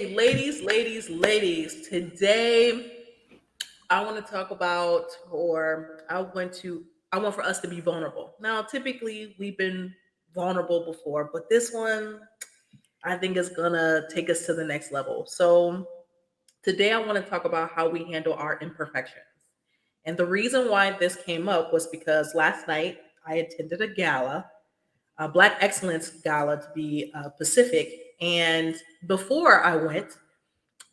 Okay, ladies. Today I want to talk about, I want for us to be vulnerable. Now, typically we've been vulnerable before, but this one I think is gonna take us to the next level. So today I want to talk about how we handle our imperfections. And the reason why this came up was because last night I attended a gala, a Black Excellence Gala to be Pacific. And before I went,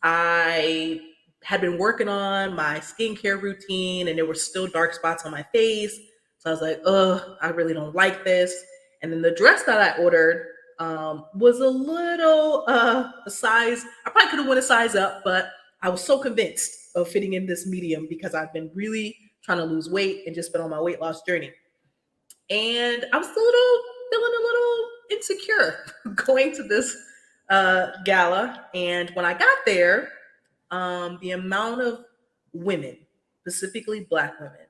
I had been working on my skincare routine and there were still dark spots on my face. So I was like, ugh, I really don't like this. And then the dress that I ordered was a little a size, I probably could have went a size up, but I was so convinced of fitting in this medium because I've been really trying to lose weight and just been on my weight loss journey. And I was feeling a little insecure going to this gala. And when I got there, the amount of women, specifically Black women,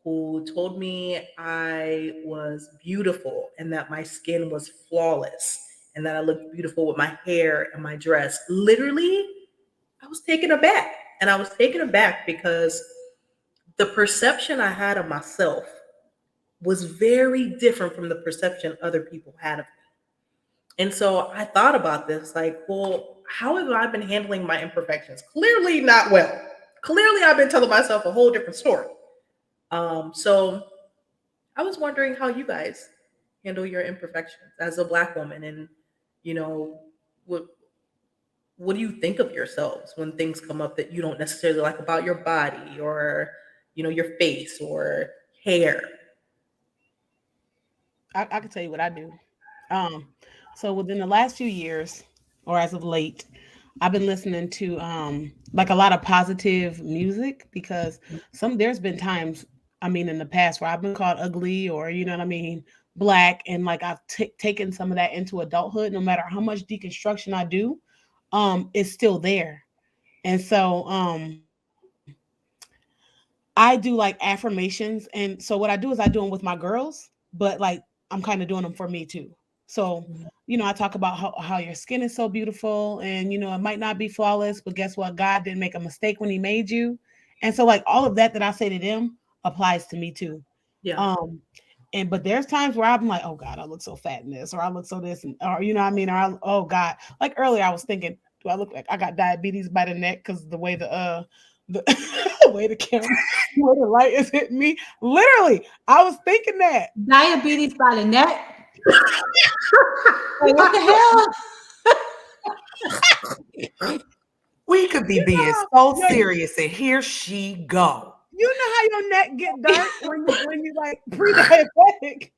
who told me I was beautiful and that my skin was flawless and that I looked beautiful with my hair and my dress. Literally, I was taken aback. And I was taken aback because the perception I had of myself was very different from the perception other people had of me. And so I thought about this like, well, how have I been handling my imperfections? Clearly not well. Clearly, I've been telling myself a whole different story. So I was wondering how you guys handle your imperfections as a Black woman, and you know, what what do you think of yourselves when things come up that you don't necessarily like about your body or your face or hair? I can tell you what I do. Um, so within the last few years, or as of late, I've been listening to like a lot of positive music because there's been times, I mean, in the past where I've been called ugly or you know what I mean, black, and like taken some of that into adulthood. No matter how much deconstruction I do, it's still there. And so I do like affirmations, and so what I do is I do them with my girls, but like I'm kind of doing them for me too. So, I talk about how your skin is so beautiful and, it might not be flawless, but guess what? God didn't make a mistake when he made you. And so like all of that I say to them applies to me too. Yeah. Um, but there's times where I'm like, oh God, I look so fat in this, or I look so this, and, or, you know what I mean? Or, oh God, like earlier I was thinking, do I look like I got diabetes by the neck? Cause the, the way the camera, the way the light is hitting me. Literally, I was thinking that. Diabetes by the neck. Like, what the hell? We could be You being know, so your serious, and here she go. You know how your neck get dark when you like pre-diabetic.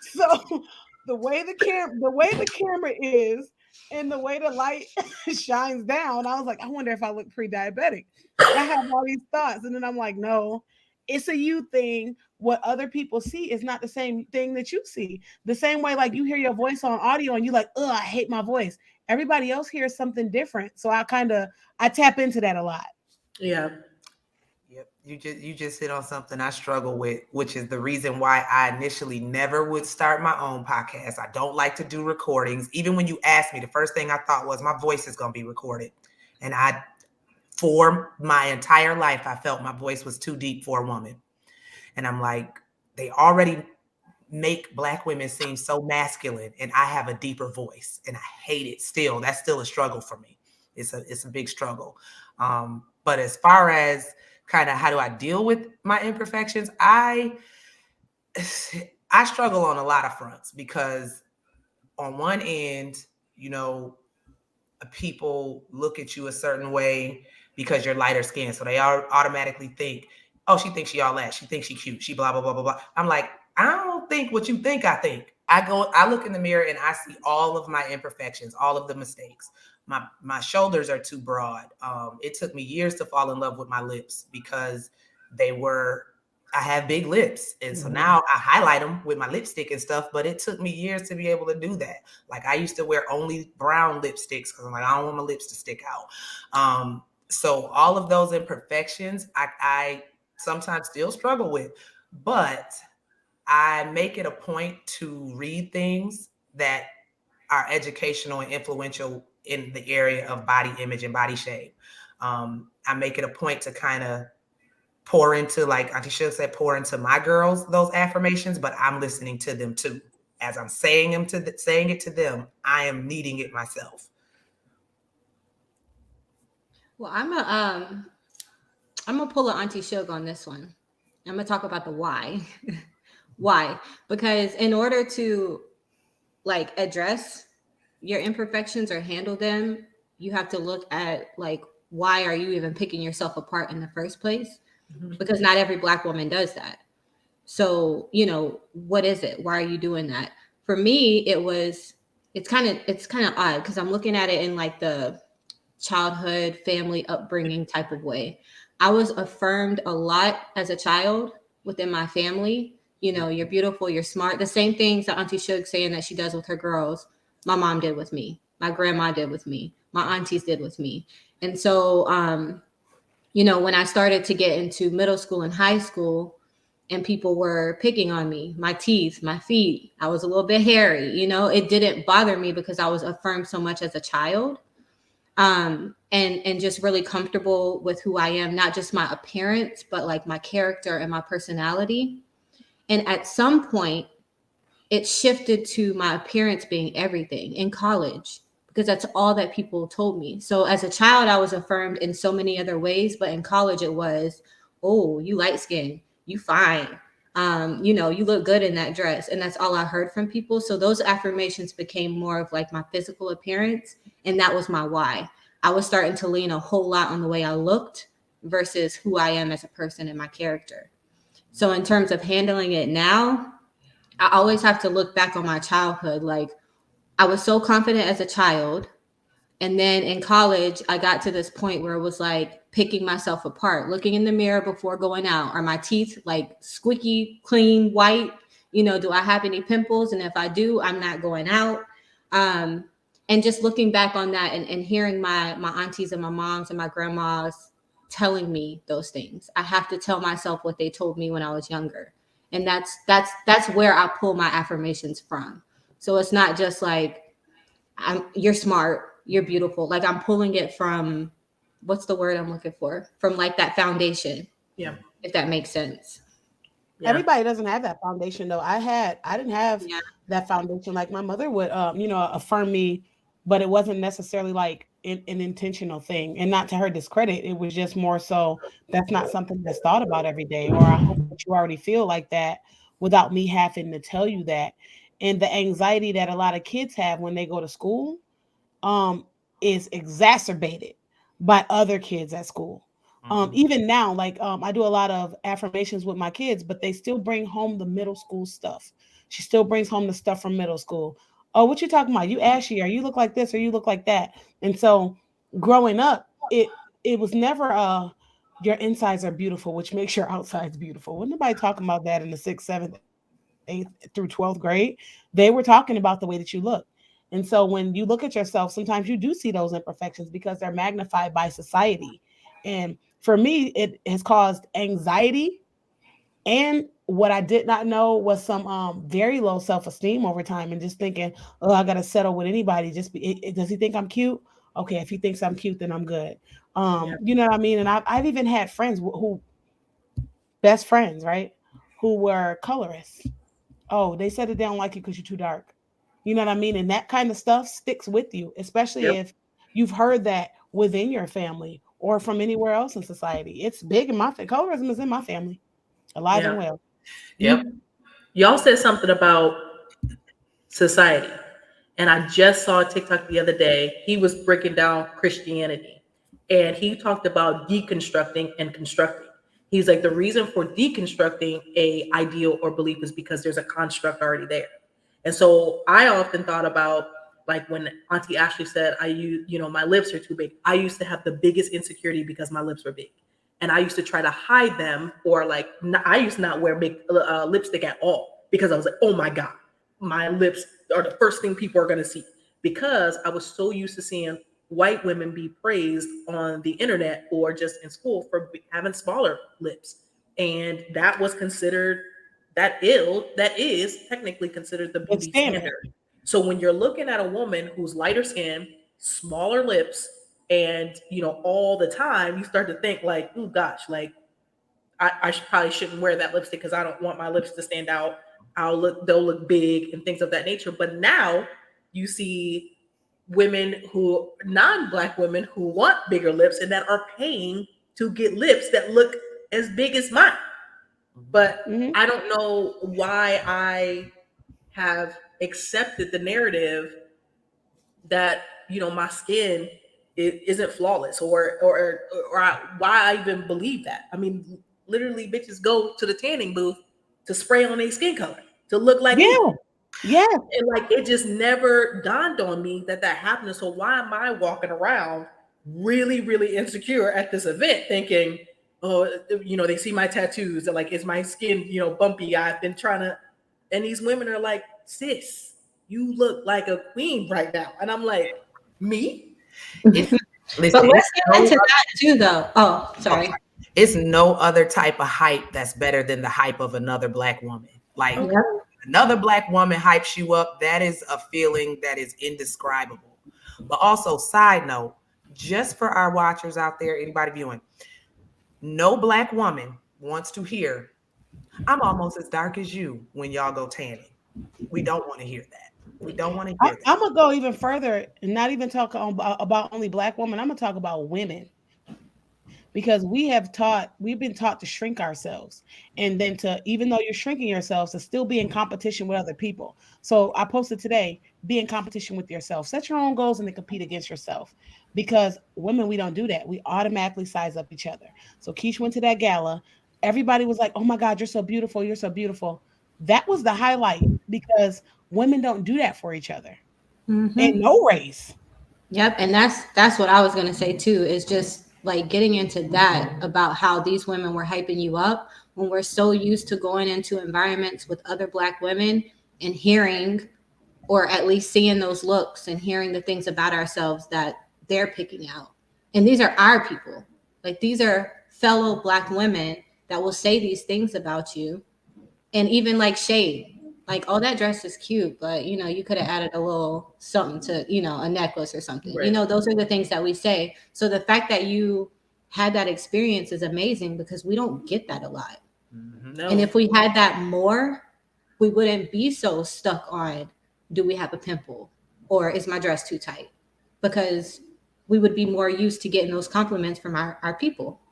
So the way the camera is and the way the light shines down, I was like, I wonder if I look pre-diabetic. I have all these thoughts, and then I'm like, no, it's a you thing. What other people see is not the same thing that you see. The same way, like you hear your voice on audio and you like, I hate my voice. Everybody else hears something different. So I tap into that a lot. Yeah. Yep, you just hit on something I struggle with, which is the reason why I initially never would start my own podcast. I don't like to do recordings. Even when you asked me, the first thing I thought was my voice is going to be recorded, and for my entire life, I felt my voice was too deep for a woman, and I'm like, they already make Black women seem so masculine, and I have a deeper voice, and I hate it. Still, that's still a struggle for me. It's a big struggle. But as far as kind of how do I deal with my imperfections, I struggle on a lot of fronts because on one end, you know, people look at you a certain way because you're lighter skinned. So they automatically think, oh, she thinks she all that. She thinks she cute. She blah, blah, blah, blah, blah. I'm like, I don't think what you think I think. I look in the mirror and I see all of my imperfections, all of the mistakes. My shoulders are too broad. It took me years to fall in love with my lips because they were I have big lips. And so Mhm. now I highlight them with my lipstick and stuff, but it took me years to be able to do that. Like I used to wear only brown lipsticks because I'm like, I don't want my lips to stick out. So all of those imperfections, I sometimes still struggle with, but I make it a point to read things that are educational and influential in the area of body image and body shape. I make it a point to kind of pour into, like Auntie Shug said, pour into my girls those affirmations, but I'm listening to them too. As I'm saying it to them, I am needing it myself. Well, I'm gonna pull an Auntie Shug on this one. I'm gonna talk about the why. Why? Because in order to like address your imperfections or handle them, you have to look at like why are you even picking yourself apart in the first place? Mhm. Because not every Black woman does that. So, what is it? Why are you doing that? For me, it's kind of odd because I'm looking at it in like the childhood, family upbringing type of way. I was affirmed a lot as a child within my family. You're beautiful, you're smart. The same things that Auntie Shug saying that she does with her girls, my mom did with me, my grandma did with me, my aunties did with me. And so, when I started to get into middle school and high school, and people were picking on me, my teeth, my feet, I was a little bit hairy. It didn't bother me because I was affirmed so much as a child, and just really comfortable with who I am, not just my appearance, but like my character and my personality. And at some point, it shifted to my appearance being everything in college because that's all that people told me. So as a child, I was affirmed in so many other ways, but in college, it was, oh, you light skin, you fine. You look good in that dress. And that's all I heard from people. So those affirmations became more of like my physical appearance. And that was my why. I was starting to lean a whole lot on the way I looked versus who I am as a person and my character. So in terms of handling it now, I always have to look back on my childhood. Like, I was so confident as a child. And then in college, I got to this point where it was like picking myself apart, looking in the mirror before going out. Are my teeth like squeaky, clean, white? Do I have any pimples? And if I do, I'm not going out. Um, and just looking back on that and hearing my aunties and my moms and my grandmas telling me those things, I have to tell myself what they told me when I was younger. And that's where I pull my affirmations from. So it's not just like you're smart, you're beautiful. Like I'm pulling it from, what's the word I'm looking for? From like that foundation. Yeah. If that makes sense. Yeah. Everybody doesn't have that foundation though. I didn't have Yeah. that foundation. Like my mother would, affirm me, but it wasn't necessarily like an intentional thing. And not to her discredit, it was just more so that's not something that's thought about every day. Or I hope that you already feel like that without me having to tell you that. And the anxiety that a lot of kids have when they go to school, um, is exacerbated by other kids at school. Even now, like I do a lot of affirmations with my kids, but they still bring home the middle school stuff. She still brings home the stuff from middle school. Oh, what you talking about? You ashy, or you look like this, or you look like that. And so, growing up, it was never your insides are beautiful, which makes your outsides beautiful. Wasn't nobody talking about that in the sixth, seventh, eighth through 12th grade. They were talking about the way that you look. And so when you look at yourself, sometimes you do see those imperfections because they're magnified by society. And for me, it has caused anxiety. And what I did not know was some very low self-esteem over time, and just thinking, oh, I gotta settle with anybody. Does he think I'm cute? Okay, if he thinks I'm cute, then I'm good. Yeah. You know what I mean? And I've even had friends who best friends, right? Who were colorists. Oh, they said that they don't like you because you're too dark. You know what I mean? And that kind of stuff sticks with you, especially Yep. if you've heard that within your family or from anywhere else in society. It's big in my family. Colorism is in my family, alive and Yeah. well. Yep. Y'all said something about society. And I just saw a TikTok the other day. He was breaking down Christianity and he talked about deconstructing and constructing. He's like, the reason for deconstructing a ideal or belief is because there's a construct already there. And so I often thought about like when Auntie Ashley said, my lips are too big. I used to have the biggest insecurity because my lips were big. And I used to try to hide them, or like, I used to not wear big lipstick at all because I was like, oh my God, my lips are the first thing people are going to see, because I was so used to seeing white women be praised on the internet or just in school for having smaller lips. And that was considered that is technically considered the It's beauty standard. standard. So when you're looking at a woman who's lighter skinned, smaller lips, and all the time you start to think like, oh gosh, like probably shouldn't wear that lipstick because I don't want my lips to stand out. They'll look big and things of that nature. But now you see women who non-black women who want bigger lips and that are paying to get lips that look as big as mine. But Mhm. I don't know why I have accepted the narrative that my skin isn't flawless, why I even believe that. I mean, literally, bitches go to the tanning booth to spray on their skin color to look like Yeah. me. Yeah. And like it just never dawned on me that happened. So why am I walking around really, really insecure at this event, thinking, oh, they see my tattoos, and like, is my skin, bumpy? I've been trying to, and these women are like, sis, you look like a queen right now, and I'm like, me? It's, But listen, let's get into that too, though. Oh, sorry. it's no other type of hype that's better than the hype of another Black woman. Like, Okay. Yep. another Black woman hypes you up. That is a feeling that is indescribable. But also, side note, just for our watchers out there, anybody viewing, no Black woman wants to hear, I'm almost as dark as you when y'all go tanning. We don't want to hear that. We don't want to hear that. I'm gonna go even further and not even talk about only Black women. I'm gonna talk about women, because we've been taught to shrink ourselves, and then to, even though you're shrinking yourselves, to still be in competition with other people. So I posted today, be in competition with yourself, set your own goals and then compete against yourself, because women, we don't do that. We automatically size up each other. So Keish went to that gala, everybody was like, oh my God, you're so beautiful, you're so beautiful. That was the highlight, because women don't do that for each other in Mm-hmm. no race. Yep, and that's what I was gonna say too. Is just like getting into that about how these women were hyping you up when we're so used to going into environments with other Black women and hearing, or at least seeing those looks and hearing the things about ourselves that they're picking out. And these are our people. Like, these are fellow Black women that will say these things about you, and even like shade. Like, oh, that dress is cute, but you could have added a little something to, a necklace or something. Right. Those are the things that we say. So the fact that you had that experience is amazing, because we don't get that a lot. No. And if we had that more, we wouldn't be so stuck on, do we have a pimple, or is my dress too tight? Because we would be more used to getting those compliments from our people.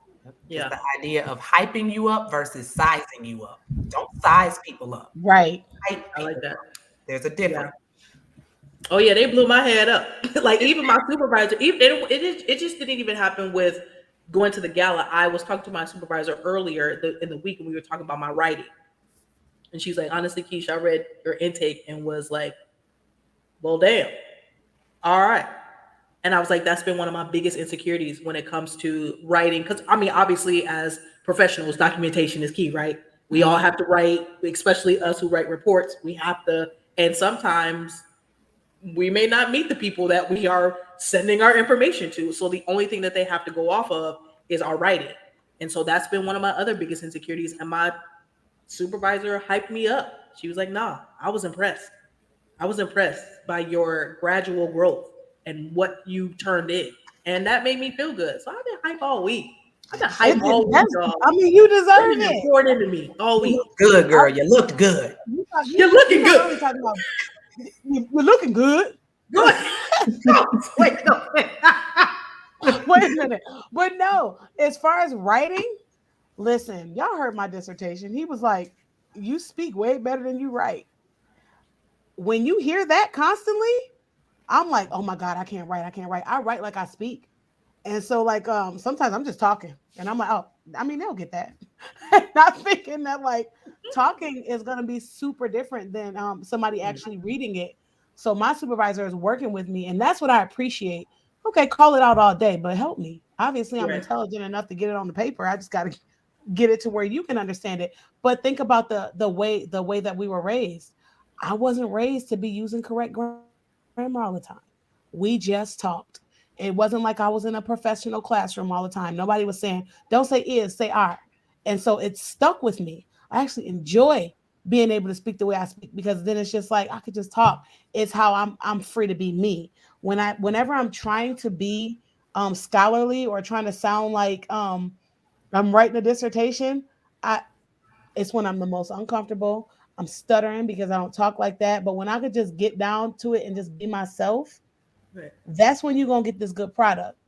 Yeah. Just the idea of hyping you up versus sizing you up. Don't size people up. Right. Hype I like people that. up. There's a difference. Oh yeah, they blew my head up. Like, even my supervisor, even it just didn't even happen with going to the gala. I was talking to my supervisor earlier in the week, and we were talking about my writing, and she's like, honestly, Keisha, I read your intake and was like, well, damn, all right. And I was like, that's been one of my biggest insecurities when it comes to writing. Because I mean, obviously, as professionals, documentation is key, right? We all have to write, especially us who write reports. We have to, and sometimes we may not meet the people that we are sending our information to. So the only thing that they have to go off of is our writing. And so that's been one of my other biggest insecurities. And my supervisor hyped me up. She was like, nah, I was impressed. I was impressed by your gradual growth and what you turned in. And that made me feel good. So I've been hype all week. I've been hype all week, dog. I mean, you They've deserve been it. poured into me all week. Good girl. You looked good. You're looking You're not only good. talking about, you're looking good. Good. No, wait, no. Wait a minute. But no, as far as writing, listen, y'all heard my dissertation. He was like, you speak way better than you write. When you hear that constantly, I'm like, oh my God, I can't write. I can't write. I write like I speak. And so, like, sometimes I'm just talking and I'm like, oh, I mean, they'll get that. Not thinking that like talking is gonna be super different than somebody actually reading it. So my supervisor is working with me, and that's what I appreciate. Okay, call it out all day, but help me. Obviously, I'm Right. intelligent enough to get it on the paper. I just gotta get it to where you can understand it. But think about the way that we were raised. I wasn't raised to be using correct grammar all the time. We just talked. It wasn't like I was in a professional classroom all the time. Nobody was saying, don't say is, say are. And so it stuck with me. I actually enjoy being able to speak the way I speak, because then it's just like I could just talk. It's how I'm free to be me. Whenever I'm trying to be scholarly or trying to sound like I'm writing a dissertation, I it's when I'm the most uncomfortable. I'm stuttering because I don't talk like that. But when I could just get down to it and just be myself, Right. that's when you're gonna get this good product.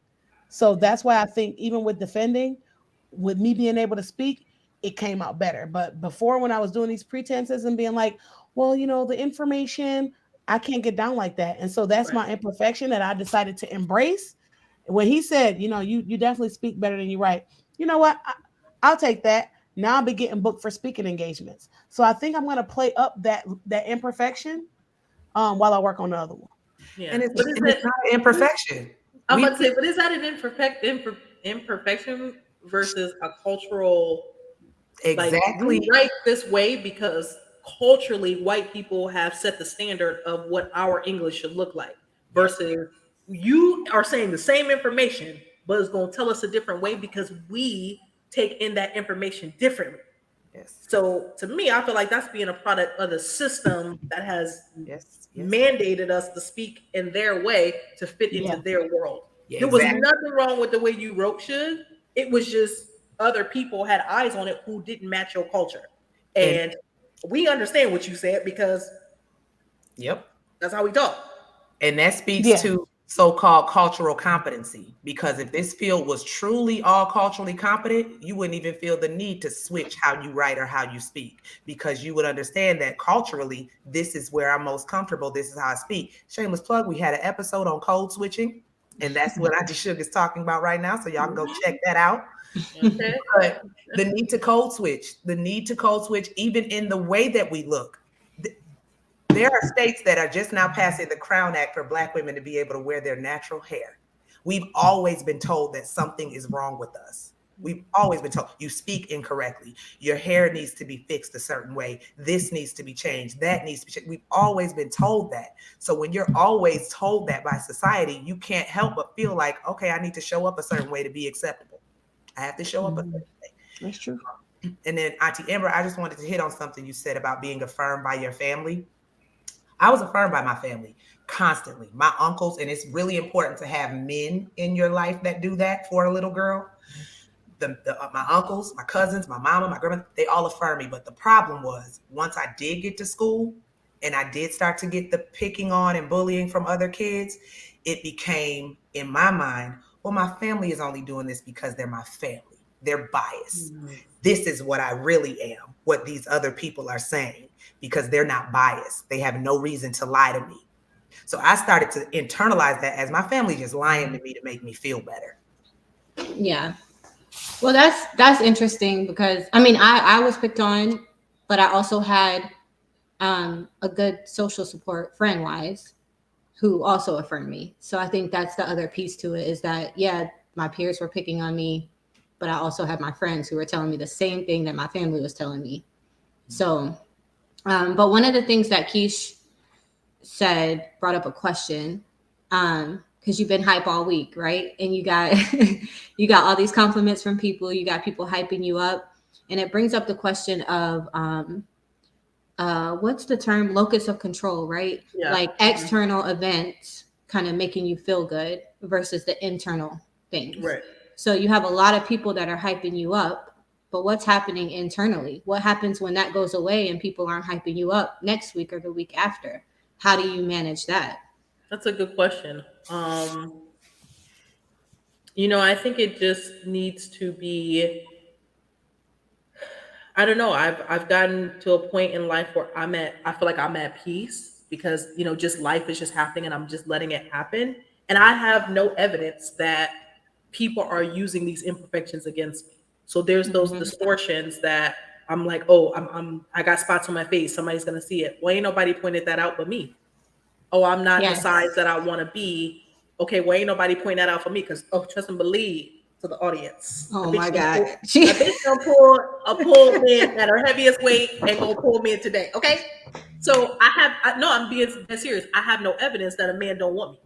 So that's why I think even with defending, with me being able to speak, it came out better. But before, when I was doing these pretenses and being like, well, the information, I can't get down like that. And so that's Right. my imperfection that I decided to embrace. When he said, you definitely speak better than you write. You know what? I'll take that. Now I'll be getting booked for speaking engagements. So I think I'm gonna play up that imperfection while I work on the other one. Yeah. And it's But is and that it's not an what is imperfection. I'm We about to say, but is that an imperfection versus a cultural, like we exactly. write this way because culturally white people have set the standard of what our English should look like, Yep. versus you are saying the same information but it's going to tell us a different way because we take in that information differently. Yes. So to me, I feel like that's being a product of the system that has Yes. Yes. mandated us to speak in their way to fit into Yeah. their world. Yeah. There was Exactly. nothing wrong with the way you wrote should. It was just other people had eyes on it who didn't match your culture. And And we understand what you said because yep. that's how we talk. And that speaks Yeah. to so-called cultural competency. Because if this field was truly all culturally competent, you wouldn't even feel the need to switch how you write or how you speak, because you would understand that culturally, this is where I'm most comfortable. This is how I speak. Shameless plug, we had an episode on code switching, and that's what Auntie Sugar is talking about right now. So y'all can go check that out. Okay. But the need to code switch, even in the way that we look. There are states that are just now passing the Crown Act for Black women to be able to wear their natural hair. We've always been told that something is wrong with us. We've always been told you speak incorrectly. Your hair needs to be fixed a certain way. This needs to be changed. That needs to be changed. We've always been told that. So when you're always told that by society, you can't help but feel like, okay, I need to show up a certain way to be acceptable. I have to show up a certain way. That's true. And then Auntie Amber, I just wanted to hit on something you said about being affirmed by your family. I was affirmed by my family constantly. My uncles, and it's really important to have men in your life that do that for a little girl. My uncles, my cousins, my mama, my grandma, they all affirm me. But the problem was once I did get to school and I did start to get the picking on and bullying from other kids, it became in my mind, well, my family is only doing this because they're my family. They're biased. This is what I really am, what these other people are saying, because they're not biased. They have no reason to lie to me. So I started to internalize that as my family just lying to me to make me feel better. Yeah. Well, that's interesting because I mean I was picked on, but I also had a good social support friend wise who also affirmed me. So I think that's the other piece to it is that yeah, my peers were picking on me, but I also had my friends who were telling me the same thing that my family was telling me. So but one of the things that Keish said brought up a question because you've been hype all week, right? And you got you got all these compliments from people, you got people hyping you up, and it brings up the question of what's the term, locus of control, right? Yeah. Like external events kind of making you feel good versus the internal things. Right. So you have a lot of people that are hyping you up, but what's happening internally? What happens when that goes away and people aren't hyping you up next week or the week after? How do you manage that? That's a good question. I think it just needs to be, I don't know. I've gotten to a point in life where I feel like I'm at peace because, just life is just happening and I'm just letting it happen. And I have no evidence that people are using these imperfections against me. So there's those Mhm. distortions that I'm like, oh, I got spots on my face. Somebody's gonna see it. Well, ain't nobody pointed that out but me. Oh, I'm not the Yes. size that I want to be. Okay, well, ain't nobody point that out for me because trust and believe to the audience. Oh my God. A bitch gonna pull men that are heaviest weight and gonna pull men today. Okay, so no, I'm being dead serious. I have no evidence that a man don't want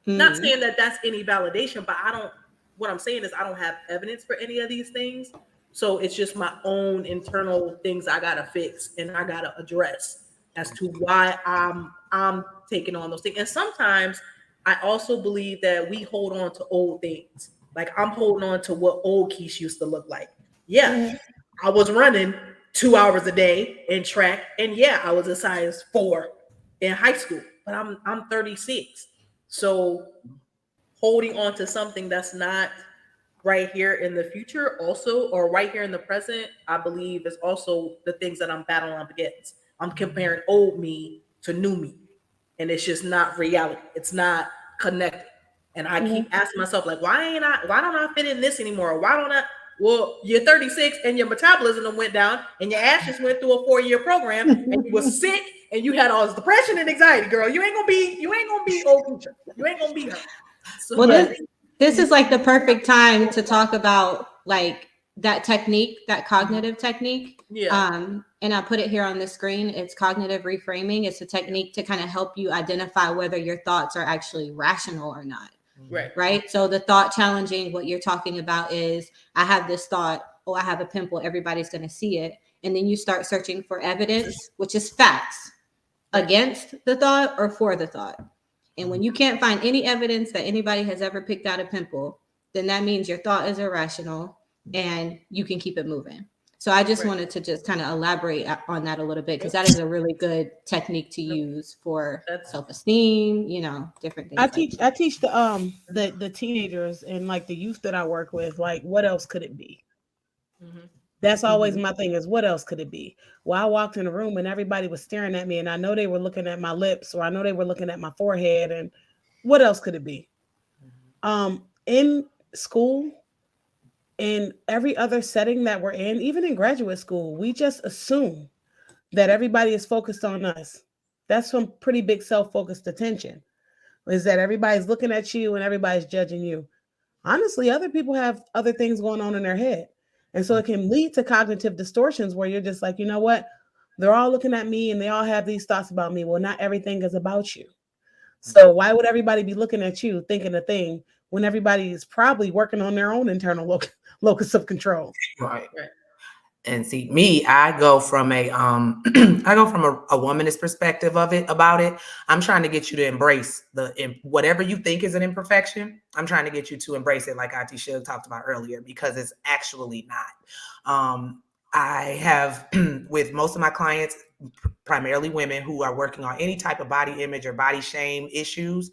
me. Not saying that that's any validation, but I don't. What I'm saying is I don't have evidence for any of these things. So it's just my own internal things I gotta fix and I gotta address as to why I'm taking on those things. And sometimes I also believe that we hold on to old things. Like I'm holding on to what old Keisha used to look like. Yeah, Mhm. I was running 2 hours a day in track, and yeah, I was a size 4 in high school. But I'm 36, so holding on to something that's not right here in the future also, or right here in the present, I believe is also the things that I'm battling up against. I'm comparing old me to new me, and it's just not reality. It's not connected. And I keep Mhm. asking myself, like, why don't I fit in this anymore? Why don't I? Well, you're 36 and your metabolism done went down, and your ass just went through a 4-year program, and you was sick, and you had all this depression and anxiety, girl. You ain't gonna be old future. You ain't gonna be her. So Well, Yes. this is like the perfect time to talk about like that technique, that cognitive technique. yeah, And I put it here on the screen. It's cognitive reframing. It's a technique to kind of help you identify whether your thoughts are actually rational or not. right. Right. So the thought challenging, what you're talking about is I have this thought, oh, I have a pimple, everybody's going to see it. And then you start searching for evidence, which is facts Right. against the thought or for the thought. And when you can't find any evidence that anybody has ever picked out a pimple, then that means your thought is irrational and you can keep it moving. So I just Right. wanted to just kind of elaborate on that a little bit because that is a really good technique to Nope. use for That's self-esteem, different things like I teach the teenagers and like the youth that I work with, like what else could it be? mhm. That's that. always my thing is what else could it be? Well, I walked in a room and everybody was staring at me and I know they were looking at my lips or I know they were looking at my forehead and what else could it be? In school, in every other setting that we're in, even in graduate school, we just assume that everybody is focused on us. That's some pretty big self-focused attention. Is that everybody's looking at you and everybody's judging you. Honestly, other people have other things going on in their head. And so it can lead to cognitive distortions where you're just like, you know what? They're all looking at me and they all have these thoughts about me. Well, not everything is about you. So why would everybody be looking at you thinking a thing when everybody is probably working on their own internal locus of control? Right. Right. And see, me, I go from a I go from a womanist perspective of it about it. I'm trying to get you to embrace whatever you think is an imperfection. I'm trying to get you to embrace it, like Auntie Shug talked about earlier, because it's actually not. I have with most of my clients, primarily women who are working on any type of body image or body shame issues.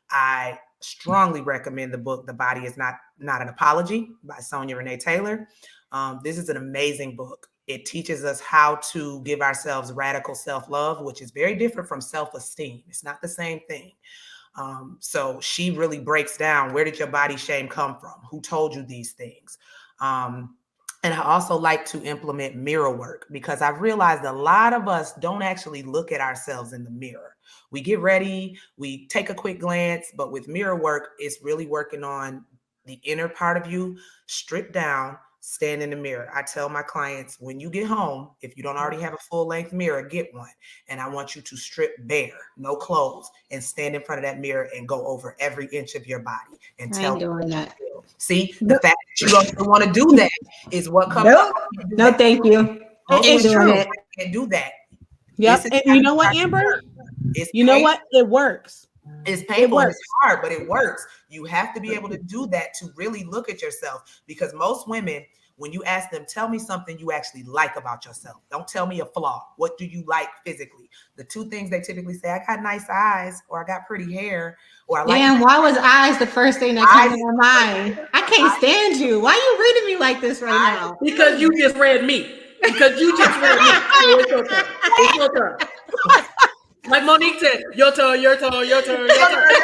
I strongly recommend the book "The Body Is Not an Apology" by Sonia Renee Taylor. This is an amazing book. It teaches us how to give ourselves radical self-love, which is very different from self-esteem. It's not the same thing. So she really breaks down, where did your body shame come from? Who told you these things? And I also like to implement mirror work because I've realized a lot of us don't actually look at ourselves in the mirror. We get ready, we take a quick glance, but with mirror work, it's really working on the inner part of you, strip down, stand in the mirror. I tell my clients, when you get home, if you don't already have a full length mirror, get one. And I want you to strip bare, no clothes, and stand in front of that mirror and go over every inch of your body and I tell ain't me doing what you that. feel. See, the fact that you don't even want to do that is what comes up. Nope. No, thank you. Most Ain't It's doing true. it. women can't do that. This Yep. is And how you you know what, start to Amber? work. It's You know painful. what? It works. It's It painful and it's works. hard, but it works. You have to be able to do that to really look at yourself, because most women, when you ask them, tell me something you actually like about yourself. Don't tell me a flaw. What do you like physically? The two things they typically say, I got nice eyes, or I got pretty hair, or I like Damn, why was eyes the first thing that came eyes. to my mind? I can't stand you. Why are you reading me like this right now? Because you just read me. Because you just read me. So it's your turn. It's your turn. Like Monique said, your turn, your turn, your turn, your turn.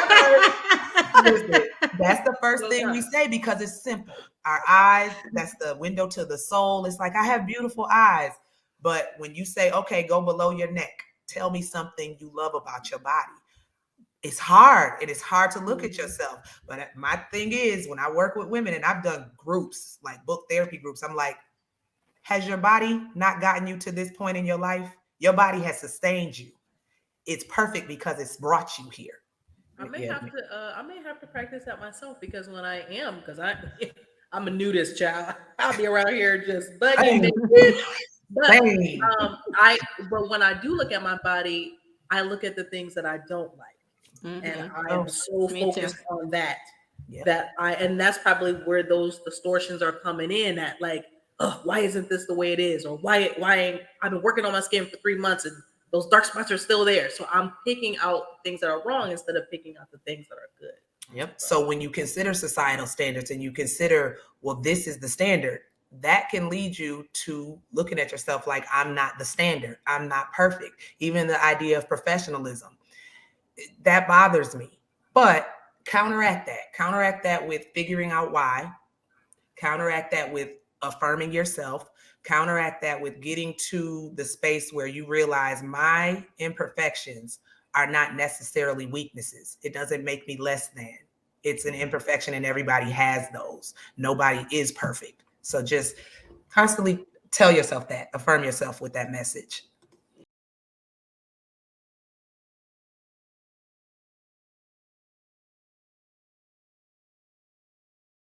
Listen, that's the first Your thing we turn. say because it's simple. Our eyes, that's the window to the soul. It's like, I have beautiful eyes. But when you say, okay, go below your neck, tell me something you love about your body. It's hard. It is hard to look at yourself. But my thing is, when I work with women and I've done groups, like book therapy groups, I'm like, has your body not gotten you to this point in your life? Your body has sustained you. It's perfect because it's brought you here. I may Yeah. have to practice that myself because when I am, because I'm a nudist, child. I'll be around here just bugging Hey. naked. But Hey. but when I do look at my body, I look at the things that I don't like. And Mhm. I am so Me too. focused on that Yep. and that's probably where those distortions are coming in at, like, oh, why isn't this the way it is? Or why I've been working on my skin for 3 months and those dark spots are still there. So I'm picking out things that are wrong instead of picking out the things that are good. Yep. So when you consider societal standards and you consider, well, this is the standard, that can lead you to looking at yourself like, I'm not the standard. I'm not perfect. Even the idea of professionalism, that bothers me. But counteract that. Counteract that with figuring out why. Counteract that with affirming yourself. Counteract that with getting to the space where you realize my imperfections are not necessarily weaknesses. It doesn't make me less than. It's an imperfection and everybody has those. Nobody is perfect. So just constantly tell yourself that, affirm yourself with that message.